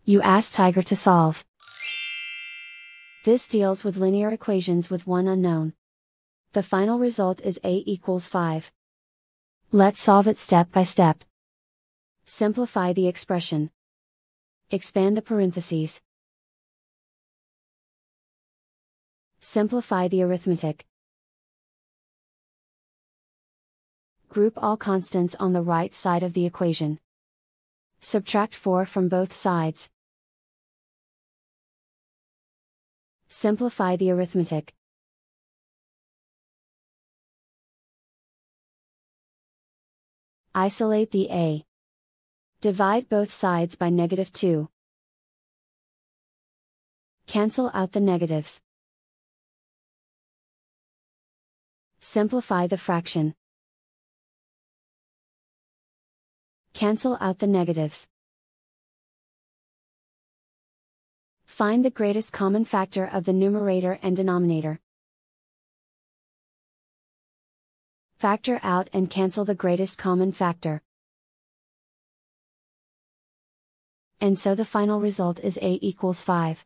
You ask Tiger to solve. This deals with linear equations with one unknown. The final result is a equals 5. Let's solve it step by step. Simplify the expression. Expand the parentheses. Simplify the arithmetic. Group all constants on the right side of the equation. Subtract 4 from both sides. Simplify the arithmetic. Isolate the a. Divide both sides by -2. Cancel out the negatives. Simplify the fraction. Cancel out the negatives. Find the greatest common factor of the numerator and denominator. Factor out and cancel the greatest common factor. And so the final result is a equals 5.